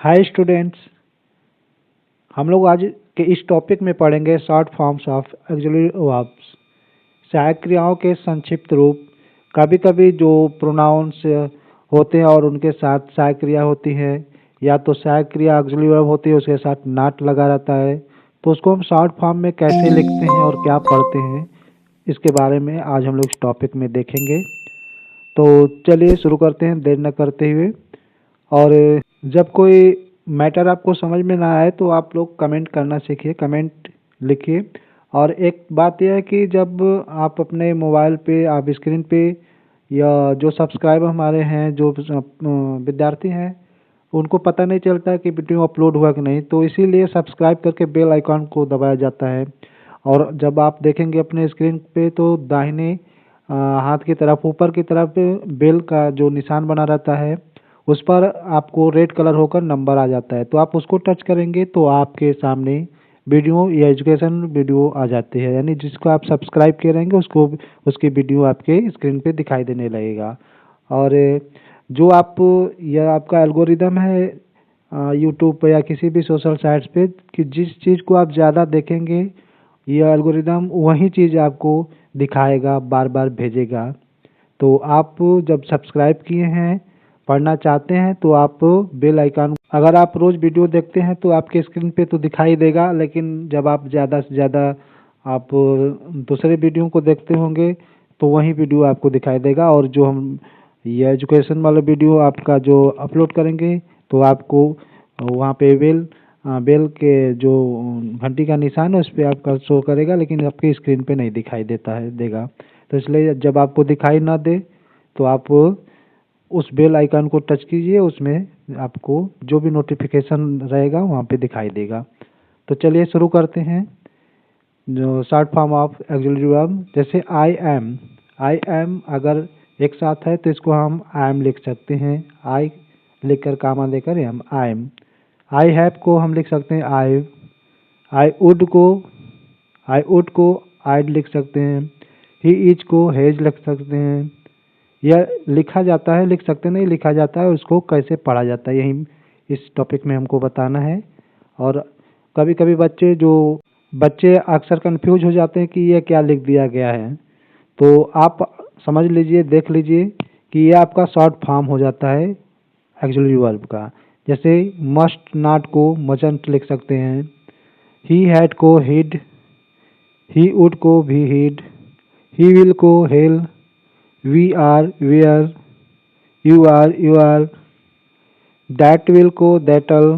Hi students, हम लोग आज के इस टॉपिक में पढ़ेंगे short forms of auxiliary verbs. सहायक क्रियाओं के संक्षिप्त रूप। कभी कभी जो प्रोनाउंस होते हैं और उनके साथ सहायक क्रिया होती है, या तो सहायक क्रिया ऑक्सिलरी वर्ब होती है उसके साथ नॉट लगा रहता है, तो उसको हम शॉर्ट फॉर्म में कैसे लिखते हैं और क्या पढ़ते हैं, इसके बारे में आज हम लोग इस टॉपिक में देखेंगे। तो चलिए शुरू करते हैं देर न करते हुए। और जब कोई मैटर आपको समझ में ना आए तो आप लोग कमेंट करना सीखिए, कमेंट लिखिए। और एक बात यह है कि जब आप अपने मोबाइल पे आप स्क्रीन पे या जो सब्सक्राइबर हमारे हैं, जो विद्यार्थी हैं, उनको पता नहीं चलता कि वीडियो अपलोड हुआ कि नहीं, तो इसीलिए सब्सक्राइब करके बेल आइकॉन को दबाया जाता है। और जब आप देखेंगे अपने स्क्रीन पे तो दाहिने हाथ की तरफ ऊपर की तरफ बेल का जो निशान बना रहता है, उस पर आपको रेड कलर होकर नंबर आ जाता है, तो आप उसको टच करेंगे तो आपके सामने वीडियो या एजुकेशन वीडियो आ जाती है, यानी जिसको आप सब्सक्राइब किए रहेंगे उसको उसकी वीडियो आपके स्क्रीन पे दिखाई देने लगेगा। और जो आप यह आपका एल्गोरिदम है यूट्यूब पे या किसी भी सोशल साइट्स पे, कि जिस चीज़ को आप ज़्यादा देखेंगे यह एल्गोरिदम वही चीज़ आपको दिखाएगा, बार बार भेजेगा। तो आप जब सब्सक्राइब किए हैं, पढ़ना चाहते हैं, तो आप बेल आइकन, अगर आप रोज़ वीडियो देखते हैं तो आपके स्क्रीन पे तो दिखाई देगा, लेकिन जब आप ज़्यादा से ज़्यादा आप दूसरे वीडियो को देखते होंगे तो वही वीडियो आपको दिखाई देगा। और जो हम ये एजुकेशन वाला वीडियो आपका जो अपलोड करेंगे तो आपको वहाँ पे बेल के जो घंटी का निशान है उस पर आपका शो करेगा, लेकिन आपकी स्क्रीन पे नहीं दिखाई देगा। तो इसलिए जब आपको दिखाई ना दे तो आप उस बेल आइकन को टच कीजिए, उसमें आपको जो भी नोटिफिकेशन रहेगा वहाँ पे दिखाई देगा। तो चलिए शुरू करते हैं। जो short form of auxiliary verb, जैसे आई एम अगर एक साथ है तो इसको हम आई एम लिख सकते हैं, आई लिखकर कामा देकर M, I M. I have को हम लिख सकते हैं आई, आई वुड को आइड लिख सकते हैं, ही इज को हेज लिख सकते हैं। यह लिखा जाता है, लिख सकते नहीं, लिखा जाता है, उसको कैसे पढ़ा जाता है यही इस टॉपिक में हमको बताना है। और कभी कभी बच्चे अक्सर कंफ्यूज हो जाते हैं कि यह क्या लिख दिया गया है, तो आप समझ लीजिए, देख लीजिए कि यह आपका शॉर्ट फॉर्म हो जाता है ऑक्सिलरी वर्ब का। जैसे मस्ट नॉट को मस्टंट लिख सकते हैं, ही हैड को हिड, ही वुड को भी हिड, ही विल को he'll, we are we're, you are you're, that will को दैटल,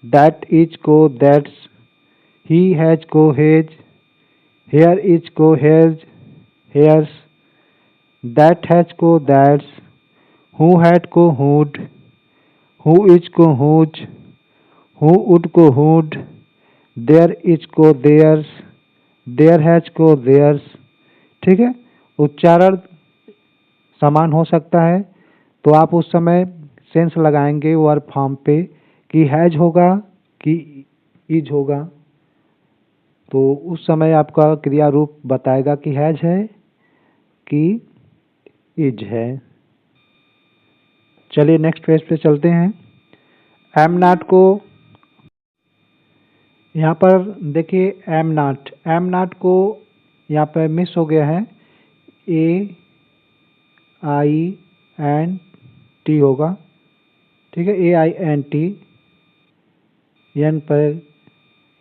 दैट इज को दैट्स, ही हैज को हेज, हेयर इज को हेज हेयर्स, दैट हैज को दैट्स, हु हैड को who'd, who is को who's, who would को who'd, there is को there's, there has को देयर्स। ठीक है, उच्चारण समान हो सकता है, तो आप उस समय सेंस लगाएंगे वर्ब फॉर्म पे कि हैज होगा कि इज होगा, तो उस समय आपका क्रिया रूप बताएगा कि हैज है कि इज है। चलिए नेक्स्ट पेज पे चलते हैं। एम नॉट को यहाँ पर देखिए, एम नॉट को यहाँ पर मिस हो गया है, ए आई एन टी होगा। ठीक है, ए आई एन टी, एन पर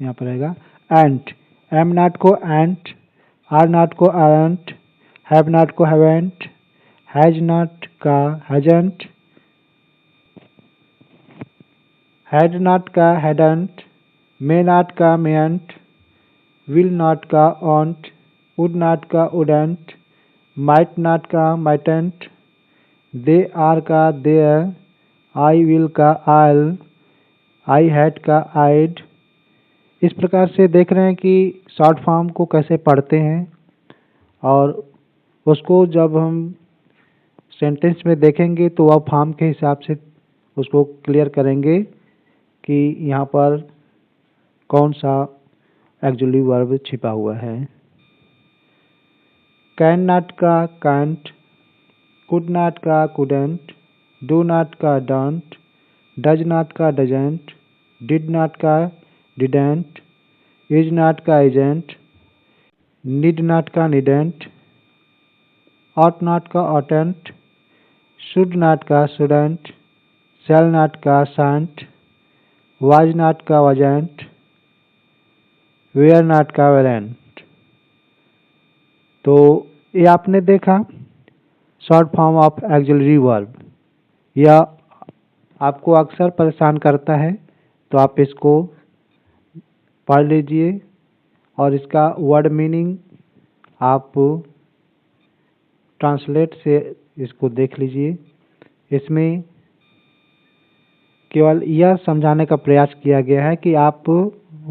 यहाँ पर रहेगा एंट। एम नॉट को एंट, आर नॉट को आरंट, हैव नॉट को हैवेंट, हैज नॉट का हैजंट, हैड नॉट का हैडंट, मे नॉट का मेंट, विल नॉट का ऑन्ट, वुड नॉट का वुडंट, माइट नॉट का माइटेंट, दे आर का देयर, आई विल का आयल, आई हैड का आइड। इस प्रकार से देख रहे हैं कि शॉर्ट फॉर्म को कैसे पढ़ते हैं, और उसको जब हम सेंटेंस में देखेंगे तो वह फॉर्म के हिसाब से उसको क्लियर करेंगे कि यहाँ पर कौन सा ऑक्सिलरी वर्ब छिपा हुआ है। कैन नॉट का कांट, कुड नॉट का कुडंट, डू नॉट का डोंट, डज नॉट का डजेंट, डिड नॉट का डिडेंट, इज नॉट का इजेंट, नीड नॉट का नीडेंट, ऑट नॉट का ऑटेंट, शुड नॉट का शुडेंट, शैल नॉट का शांट, वाज नॉट का वाजेंट, वेयर नॉट का वेरेंट। तो ये आपने देखा short form of auxiliary verb. यह आपको अक्सर परेशान करता है, तो आप इसको पढ़ लीजिए और इसका वर्ड मीनिंग आप ट्रांसलेट से इसको देख लीजिए। इसमें केवल यह समझाने का प्रयास किया गया है कि आप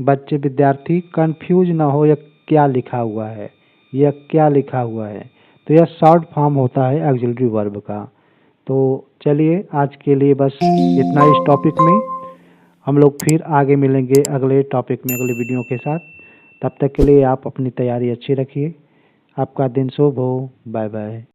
बच्चे विद्यार्थी कंफ्यूज ना हो, यह क्या लिखा हुआ है, यह क्या लिखा हुआ है। तो यह शॉर्ट फॉर्म होता है ऑक्सिलरी वर्ब का। तो चलिए आज के लिए बस इतना इस टॉपिक में। हम लोग फिर आगे मिलेंगे अगले टॉपिक में, अगले वीडियो के साथ। तब तक के लिए आप अपनी तैयारी अच्छी रखिए। आपका दिन शुभ हो। Bye bye.